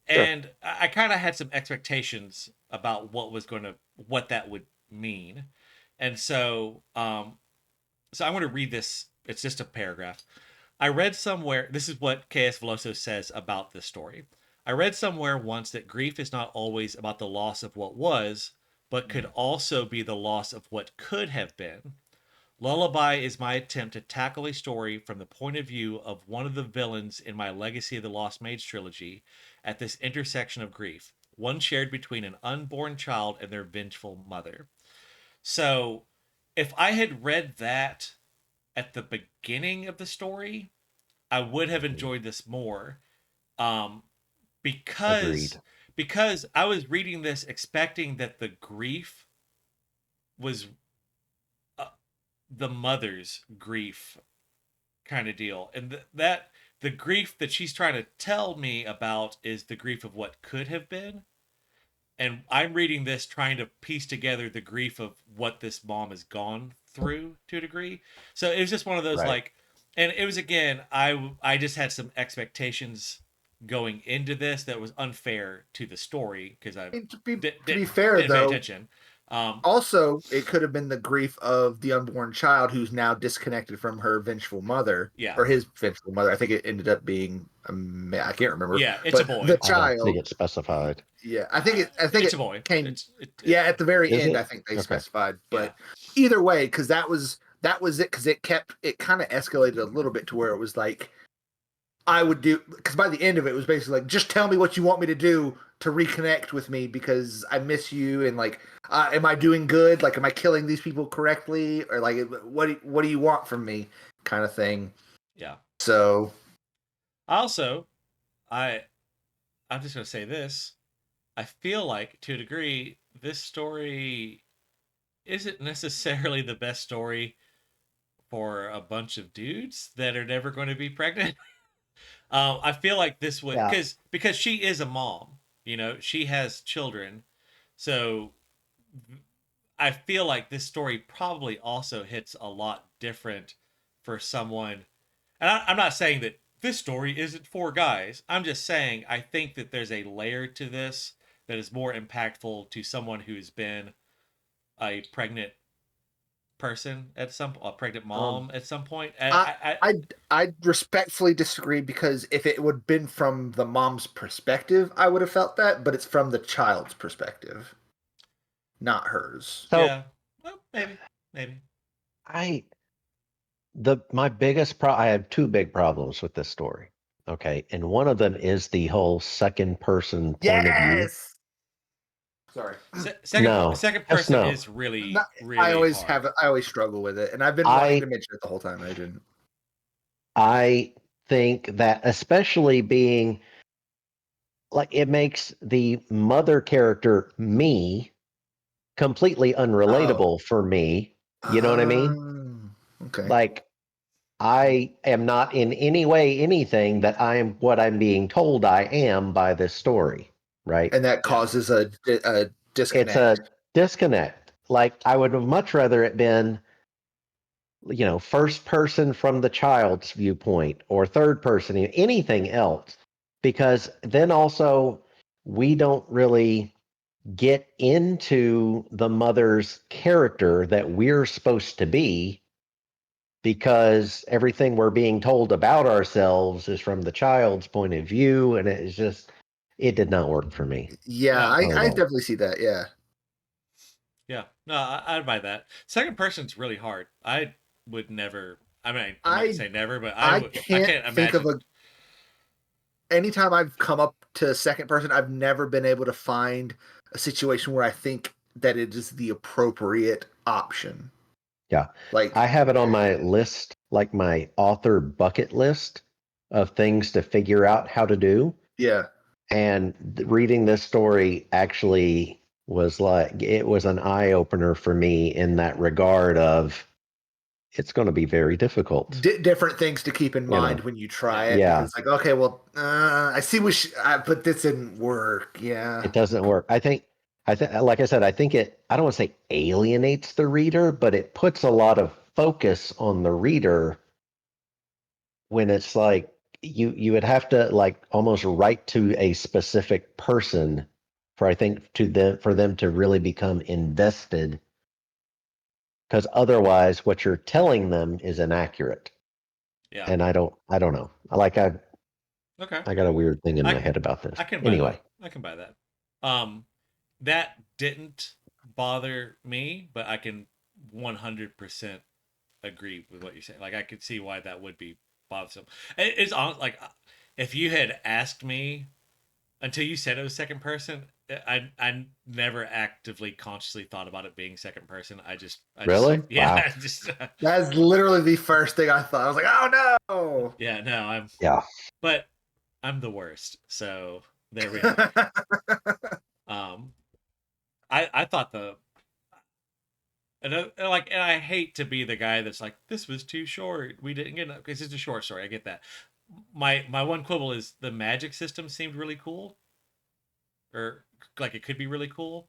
and I kind of had some expectations about what that would mean, and so I'm going to read this. It's just a paragraph. I read somewhere, this is what K.S. Villoso says about this story. I read somewhere once that grief is not always about the loss of what was, but could also be the loss of what could have been. Lullaby is my attempt to tackle a story from the point of view of one of the villains in my Legacy of the Lost Maids trilogy at this intersection of grief, one shared between an unborn child and their vengeful mother. So, if I had read that at the beginning of the story, I would have Mhm. enjoyed this more. Um, because Agreed. because I was reading this expecting that the grief was uh, the mother's grief kind of deal, and that the grief that she's trying to tell me about is the grief of what could have been, and I'm reading this trying to piece together the grief of what this mom has gone through to a degree. So it was just one of those Right. like, and it was again, I just had some expectations going into this that was unfair to the story because I And to be didn't fair, pay though, attention. also it could have been the grief of the unborn child who's now disconnected from her vengeful mother Yeah, or his vengeful mother. I think it ended up being I can't remember, yeah, it's a but the boy. I don't think child. it's specified. Yeah, I think It's it a boy. came. Yeah, at the very Is end, I it? think they Okay. specified. Yeah. But either way, because that was it. Because it kind of escalated a little bit to where it was like I would do. Because by the end of it, it was basically like, just tell me what you want me to do to reconnect with me because I miss you and like, am I doing good? Like, am I killing these people correctly? Or like, what do you want from me? Kind of thing. Yeah. So Also, I I'm just gonna say this. I feel like to a degree, this story isn't necessarily the best story for a bunch of dudes that are never going to be pregnant. I feel like this would Yeah. because she is a mom, she has children, so I feel like this story probably also hits a lot different for someone. And I'm not saying that this story isn't for guys. I'm just saying I think that there's a layer to this that is more impactful to someone who's been a pregnant person a pregnant um, mom at some point. I I respectfully disagree because if it would have been from the mom's perspective, I would have felt that, but it's from the child's perspective, not hers. So Yeah, well, maybe. I my biggest I have two big problems with this story. Okay, and one of them is the whole second person point of view. Yes. Sorry. No, Second just person no. is really Not, really hard. I always struggle with it, and I've been wanting I to mention it the whole time. I didn't. I think that especially being like it makes the mother character me completely Oh. unrelatable for me. You know what I mean? Okay. Like I am not in any way anything that I am what I'm being told I am by this story, right? And that Yeah, causes a It's disconnect. a disconnect. Like I would have much rather it been, first person from the child's viewpoint or third person, anything else, because then also we don't really get into the mother's character that we're supposed to be because everything we're being told about ourselves is from the child's point of view, and it did not work for me. Yeah, no, Not at I all. definitely see that. Yeah. yeah, no, I'd buy that. Second person's really hard. I would never. I mean, I'm not gonna I say never, but I I can't can't think of imagine. a anytime I've come up to second person, I've never been able to find a situation where I think that it is the appropriate option. Yeah. Like, I have it on my list, like my author bucket list of things to figure out how to do. yeah, And reading this story actually was like, it was an eye opener for me in that regard of it's going to be very difficult. different things to keep in You mind know, when you try Yeah, it because yeah, it's like, okay, well, I see but this didn't work. Yeah. it doesn't work. Like I said, I think I don't want to say alienates the reader, but it puts a lot of focus on the reader when it's like you would have to like almost write to a specific person for I think for them to really become invested because otherwise what you're telling them is inaccurate. yeah. And I don't know. Okay, I got a weird thing in I my head about this. I can buy that. Anyway, I can buy that. That didn't bother me, but I can 100% agree with what you're saying. Like I could see why that would be bothersome. It's on like if you had asked me until you said it was second person, I never actively consciously thought about it being second person. I just really? yeah, Wow. I just That's literally the first thing I thought. I was like, oh no. yeah, no, Yeah. but I'm the worst. So there we are. Um I thought and I hate to be the guy that's like, this was too short. We didn't get enough because it's a short story. I get that. My one quibble is the magic system seemed really cool, or like it could be really cool.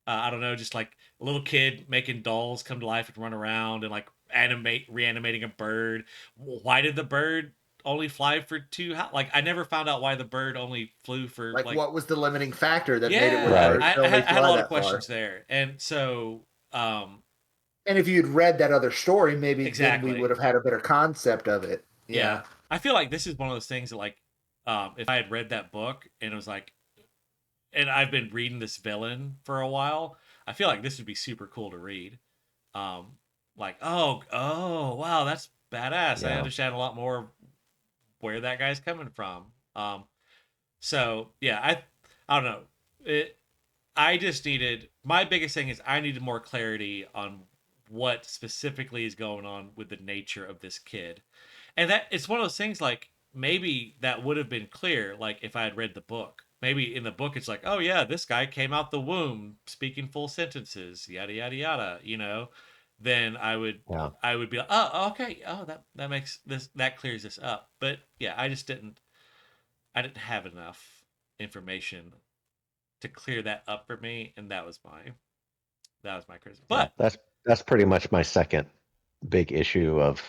I don't know, just like a little kid making dolls come to life and run around and like reanimating a bird. Why did the bird only fly for like I never found out why the bird only flew for Like, like what was the limiting factor that made it where the yeah. Right. bird could I only had a fly lot of that questions far? there, and so And if you'd read that other story, maybe then we would exactly, have had a better concept of it. yeah. Yeah. I feel like this is one of those things that like if I had read that book and it was like, and I've been reading this villain for a while, I feel like this would be super cool to read. Um, like, oh, wow, that's badass. I Yeah. understand a lot more where that guy's coming from. So yeah, I don't know. I just needed, my biggest thing is I needed more clarity on what specifically is going on with the nature of this kid, and that it's one of those things like maybe that would have been clear like if I had read the book. Maybe in the book it's like, oh yeah, this guy came out the womb speaking full sentences, yada yada yada, then Yeah. I would be like, oh okay, oh that makes this, that clears this up. But yeah, I didn't have enough information to clear that up for me, and that was my criticism. Yeah. But That's pretty much my second big issue of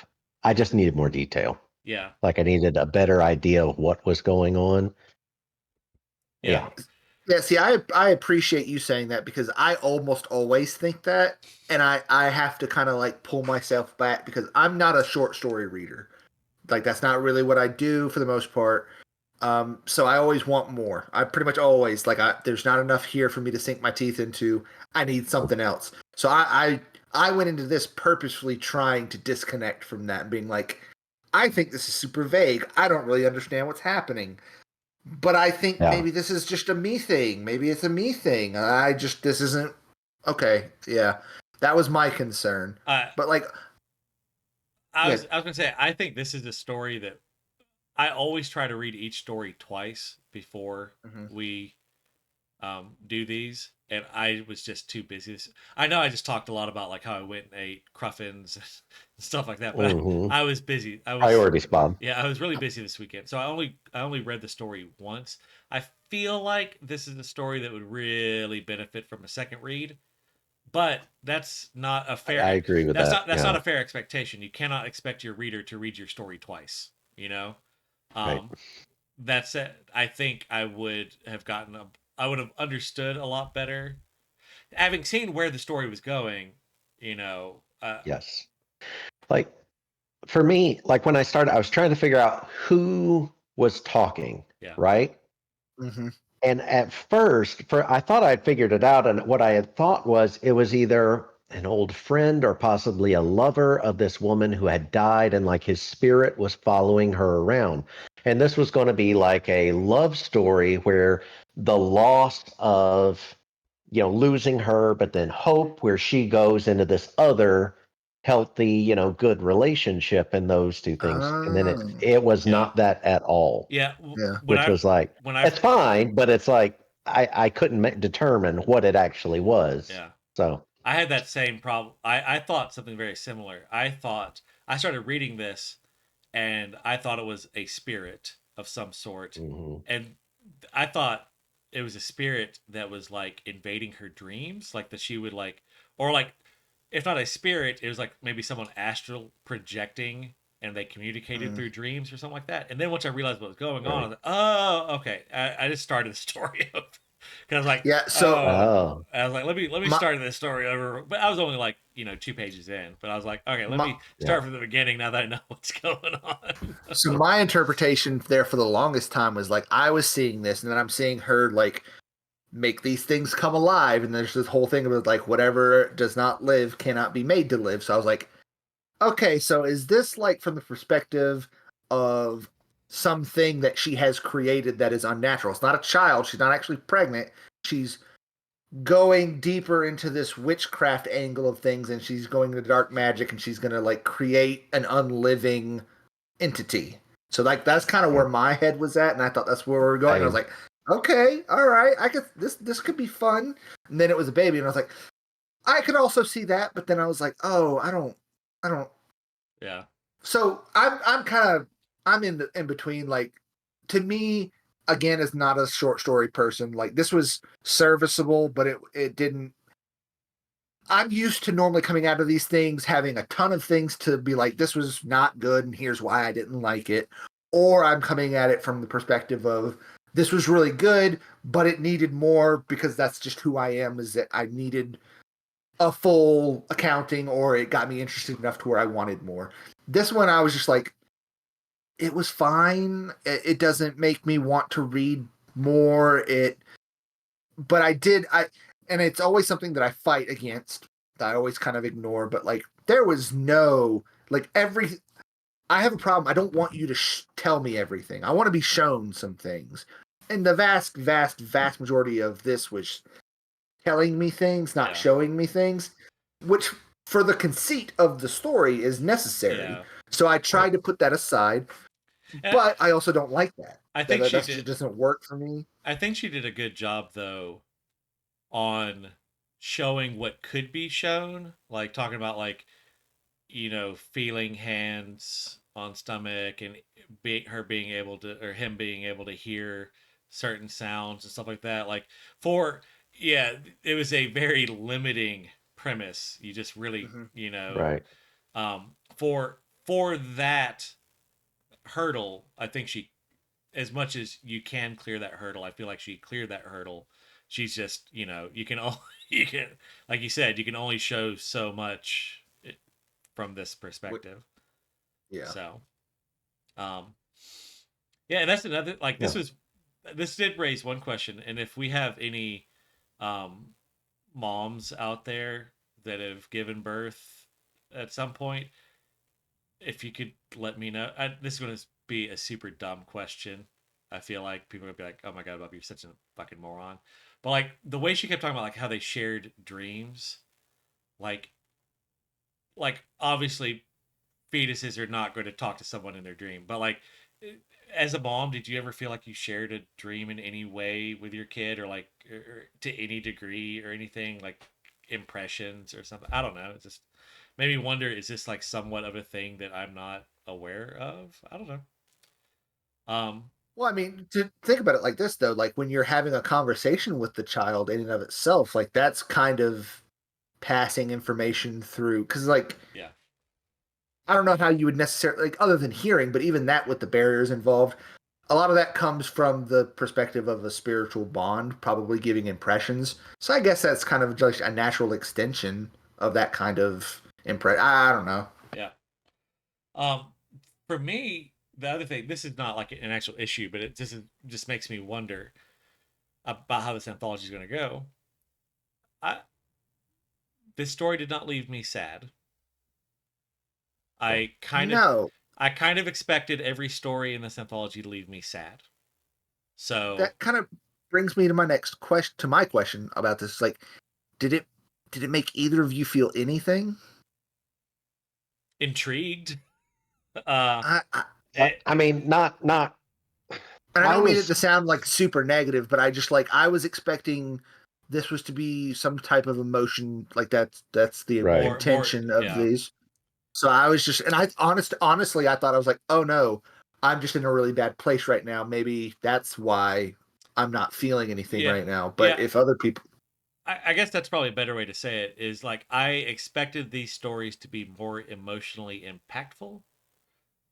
I just needed more detail. yeah, Like I needed a better idea of what was going on. yeah, Yeah. Yeah, see, I appreciate you saying that because I almost always think that, and I have to kind of like pull myself back because I'm not a short story reader. Like that's not really what I do for the most part. So I always want more. I pretty much always like there's not enough here for me to sink my teeth into. I need something else. So I went into this purposefully trying to disconnect from that and being like, I think this is super vague. I don't really understand what's happening. But I think Yeah. maybe this is just a me thing. Maybe it's a me thing. I just this isn't okay. Yeah, that was my concern. I But like, yeah, I was gonna say I think this is a story that I always try to read each story twice before mhm. we do these, and I was just too busy. I know I just talked a lot about like how I went and ate cruffins and stuff like that, but Hmm. I was busy. Priorities, Bob. Yeah, I was really busy this weekend, so I only read the story once. I feel like this is a story that would really benefit from a second read, but that's not a I fair. agree with that. That's not Yeah. a fair expectation. You cannot expect your reader to read your story twice. You know, Right. um, that said, I think I would have understood a lot better, having seen where the story was going. You know, Yes. Like for me, like when I started, I was trying to figure out who was talking, yeah, right? Hmm. And at first, I thought I'd figured it out, and what I had thought was it was either an old friend or possibly a lover of this woman who had died, and like his spirit was following her around. And this was going to be like a love story where the loss of, losing her, but then hope, where she goes into this other healthy, good relationship, and those two things. And then it Oh, it was yeah, not that at all, yeah. yeah. which was like When I it's fine, but it's like I couldn't determine what it actually was. yeah. So, I had that same problem. I thought something very similar. I started reading this and I thought it was a spirit of some sort. mhm. And I thought it was a spirit that was like invading her dreams, like that she would like, or like, if not a spirit, it was like maybe someone astral projecting and they communicated Mm. through dreams or something like that. And then once I realized what was going on, I Right. was like, oh, okay. I just started the story over because I was like, Yeah. So oh, Oh, I was like, let me my start this story over. But I was only like, 2 pages in. But I was like, okay, let my me yeah. start from the beginning now that I know what's going on. so my interpretation there for the longest time was like I was seeing this, and then I'm seeing her like make these things come alive, and there's this whole thing about like whatever does not live cannot be made to live. So I was like, okay, so is this like from the perspective of something that she has created that is unnatural? It's not a child. She's not actually pregnant. She's going deeper into this witchcraft angle of things, and she's going into dark magic, and she's going to like create an unliving entity. So like that's kind of Yeah. where my head was at, and I thought that's where we were going. And I was I like, okay, all right, I guess this could be fun. And then it was a baby, and I was like, I could also see that, but then I was like, oh, I don't. Yeah. So I'm kind of I'm in between. Like, to me, again, as not a short story person, like this was serviceable, but it didn't. I'm used to normally coming out of these things having a ton of things to be like, this was not good, and here's why I didn't like it. Or I'm coming at it from the perspective of this was really good, but it needed more because that's just who I am, is that I needed a full accounting or it got me interested enough to where I wanted more. This one, I was just like, it was fine. It doesn't make me want to read more. But and it's always something that I fight against, that I always kind of ignore. But like, there was no, like, I have a problem. I don't want you to tell me everything. I want to be shown some things. And the vast, vast, vast majority of this was telling me things, not Yeah. showing me things, which for the conceit of the story is necessary. Yeah. So I tried to put that aside, And but I also don't like that. I think she That did. just doesn't work for me. I think she did a good job though on showing what could be shown, like talking about like feeling hands on stomach and her being able to or him being able to hear certain sounds and stuff like that. Like for yeah, it was a very limiting premise. You just really Mm-hmm. Right. For that hurdle, I think she, as much as you can clear that hurdle, I feel like she cleared that hurdle. She's just, you can all you can, like you said, you can only show so much from this perspective. Yeah. So, um, yeah, and that's another like Yeah. this did raise one question, and if we have any um, moms out there that have given birth at some point, if you could let me know. This is going to be a super dumb question. I feel like people are gonna be like, "Oh my god, Bob, you're such a fucking moron." But like the way she kept talking about like how they shared dreams, like obviously fetuses are not going to talk to someone in their dream, but like as a mom, did you ever feel like you shared a dream in any way with your kid, or like or to any degree or anything, like impressions or something? I don't know. It just made me wonder: is this like somewhat of a thing that I'm not aware of? I don't know. Um, Well, I mean, to think about it like this, though, like when you're having a conversation with the child in and of itself, like that's kind of passing information through. Because, like, yeah, I don't know how you would necessarily, like, other than hearing, but even that with the barriers involved, a lot of that comes from the perspective of a spiritual bond, probably giving impressions. So I guess that's kind of just a natural extension of that kind of impression. I don't know. yeah. Um, for me, the other thing, this is not like an actual issue, but just makes me wonder about how this anthology is going to go. I This story did not leave me sad. I kind of No, I kind of expected every story in this anthology to leave me sad. So that kind of brings me to my next question, to my question about this. Like, did it did it make either of you feel anything? intrigued. Uh, I it, I mean, not. and I I don't mean it was to sound like super negative, but I just like I was expecting this was to be some type of emotion, like that's the right. more, intention of yeah, these. So I was just, and honestly, I thought I was like, oh no, I'm just in a really bad place right now. Maybe that's why I'm not feeling anything yeah, right now. But yeah. if other people, I guess that's probably a better way to say it. Is like I expected these stories to be more emotionally impactful.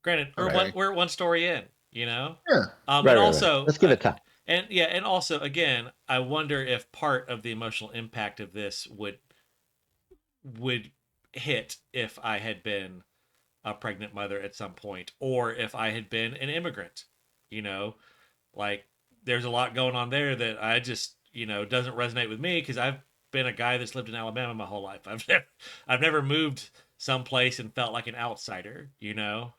Granted, okay, we're one story in, yeah, Right, and right, right. also, Let's give it time. and yeah, and also again, I wonder if part of the emotional impact of this would hit if I had been a pregnant mother at some point, or if I had been an immigrant. You know, like there's a lot going on there that I just doesn't resonate with me because I've been a guy that's lived in Alabama my whole life. I've never moved someplace and felt like an outsider. To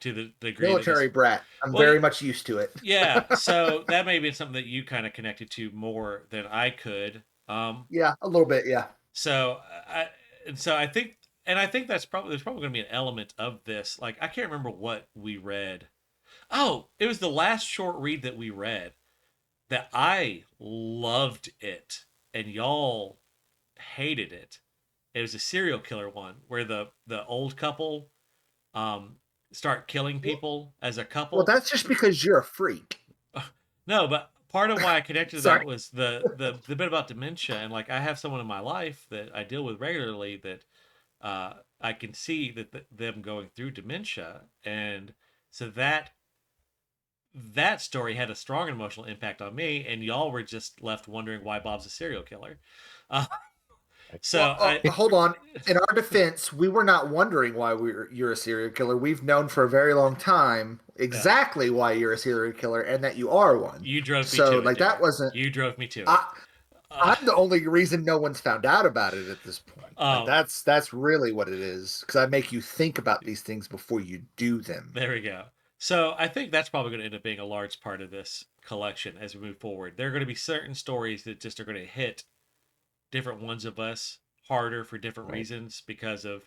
the degree that this. military brat. I'm Well, very much used to it. yeah. So that may be something that you kind of connected to more than I could. Yeah, a little bit. Yeah. So I and so I think and I think there's probably going to be an element of this. Like I can't remember what we read. Oh, it was the last short read that we read that I loved it, and y'all hated it. It was a serial killer one where the old couple um start killing Well, people as a well, couple. that's just because you're a freak. No, but part of why I connected to Sorry. that was the bit about dementia, and like I have someone in my life that I deal with regularly that I can see that them going through dementia, and so that story had a strong emotional impact on me, and y'all were just left wondering why Bob's a serial killer. Uh, so Well, I hold on. In our defense, we were not wondering why you're a serial killer. We've known for a very long time yeah, exactly why you're a serial killer and that you are one. you drove me So, to it, like, that Derek. wasn't. You drove me to it. I, Uh, I'm the only reason no one's found out about it at this point. Like, um, that's really what it is. Because I make you think about these things before you do them. There we go. So I think that's probably going to end up being a large part of this collection as we move forward. There are going to be certain stories that just are going to hit different ones of us harder for different Right. reasons because of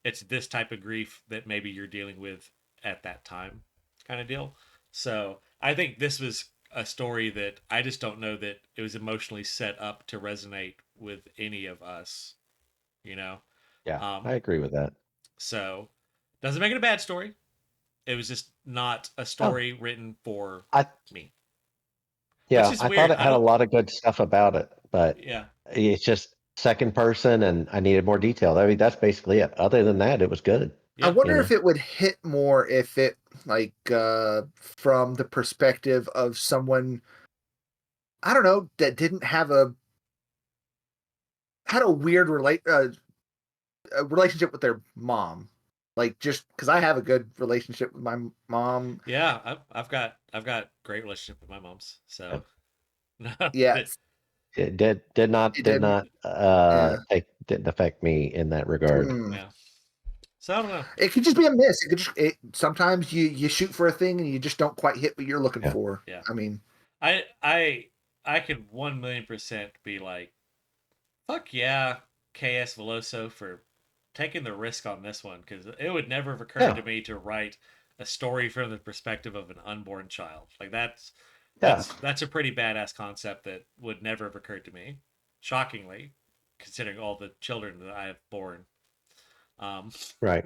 it's this type of grief that maybe you're dealing with at that time kind of deal. So I think this was a story that I just don't know that it was emotionally set up to resonate with any of us, you know? Yeah, I Um, agree with that. so doesn't make it a bad story. It was just not a Oh, story written for I me, which yeah, is I thought weird. it I had a don't. lot of good stuff about it, but Yeah, it's just second person, and I needed more detail. I mean, that's basically it. Other than that, it was good. I yeah, You wonder know. if it would hit more if it, like, from the perspective of someone, I don't know, that didn't have had a weird a relationship with their mom. Like, just because I have a good relationship with my mom. yeah. I've got great relationship with my mom's. Yeah. So no, Yeah, It did not it didn't. Yeah. didn't affect me in that regard. Hmm. yeah. So I don't know. It could just be a miss. It could just. Sometimes you shoot for a thing and you just don't quite hit what you're looking Yeah. for. Yeah, I mean, I could 1,000,000% be like, fuck yeah, KS Villoso for taking the risk on this one because it would never have occurred Yeah. to me to write a story from the perspective of an unborn child. Like Yeah. that's a pretty badass concept that would never have occurred to me. Shockingly, considering all the children that I have born. Um, Right.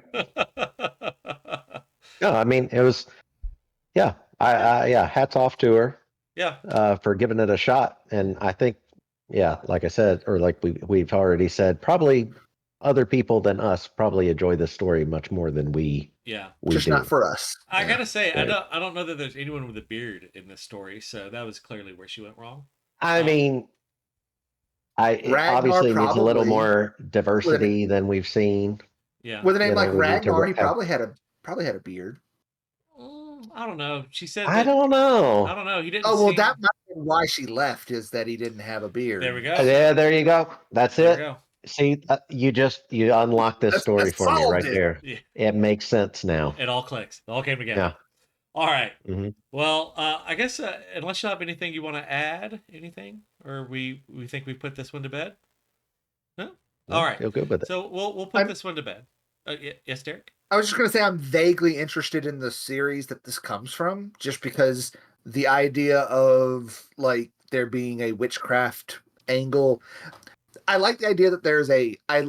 No, I mean it was yeah. yeah, Yeah, hats off to her yeah, for giving it a shot. And I think, yeah, like I said, or like we've already said, probably other people than us probably enjoy this story much more than yeah. we just not do. for us. I Yeah. gotta say, Right. I don't know that there's anyone with a beard in this story, so that was clearly where she went wrong. I Um, mean, it Ragnar obviously needs a little probably more with an diversity than we've seen. yeah. with a name You know, like we need Ragnar, to he have. probably had a beard. I don't know. She said I that don't I know. don't know. He didn't Oh well, seem. that might be why she left is that he didn't have a There we beard. go. Yeah, there you go. That's There we it. go. See, you unlocked this story That's for me solved right it. there. Yeah, It makes sense now. it all clicks. It all came together. Yeah. All right. Hmm. Well, I guess unless you have anything you want to add, anything, or we think we put this one to bed. No. All No, right. feel good with it. So we'll put I'm this one to bed. Yes, Derek. I was just gonna say I'm vaguely interested in the series that this comes from, just because the idea of like there being a witchcraft angle. I like the idea that there's a. I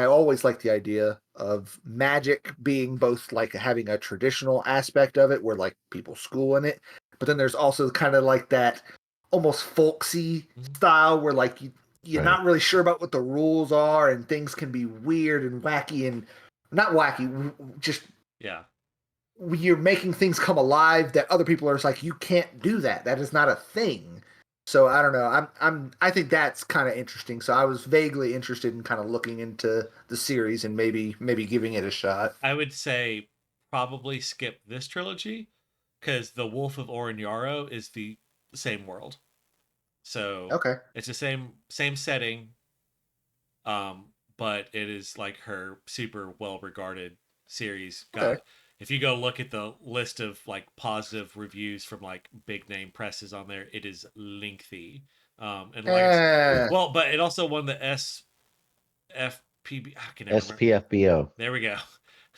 always like the idea of magic being both like having a traditional aspect of it, where like people school in it, but then there's also kind of like that almost folksy Mhm. style where like you're Right. not really sure about what the rules are, and things can be weird and wacky and not wacky, just Yeah. you're making things come alive that other people are just like you can't do that. That is not a thing. So I don't know. I think that's kind of interesting. So I was vaguely interested in kind of looking into the series and maybe giving it a shot. I would say probably skip this trilogy because the Wolf of Oren-Yaro is the same world. So Okay. it's the same setting, but it is like her super well regarded series. Okay. Got if you go look at the list of like positive reviews from like big name presses on there, it is lengthy. And like I said, Eh, well, but it also won the SFPB. I can never remember. SPFBO. There we go.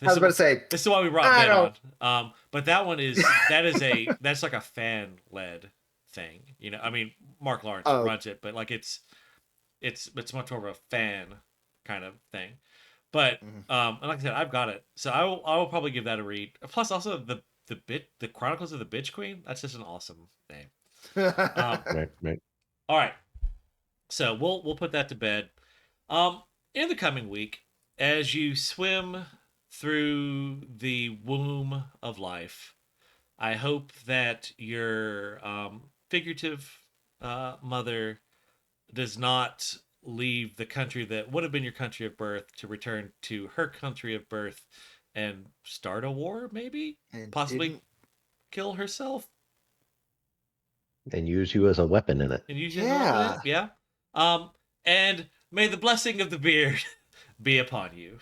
I was about to say This is why we brought I Ben don't. on. But that's like a fan led thing. You know, I mean, Mark Lawrence Oh, runs it, but like it's much more of a fan kind of thing. But and like I said, I've got it, so I will probably give that a read. Plus, also the Chronicles of the Bitch Queen. That's just an awesome name. Right. All right, so we'll put that to bed. Um, in the coming week, as you swim through the womb of life, I hope that your figurative mother does not leave the country that would have been your country of birth to return to her country of birth and start a war, maybe? And Possibly didn't kill herself And use you as a weapon in it. and use you as a weapon in it? yeah. Yeah. And may the blessing of the beard be upon you.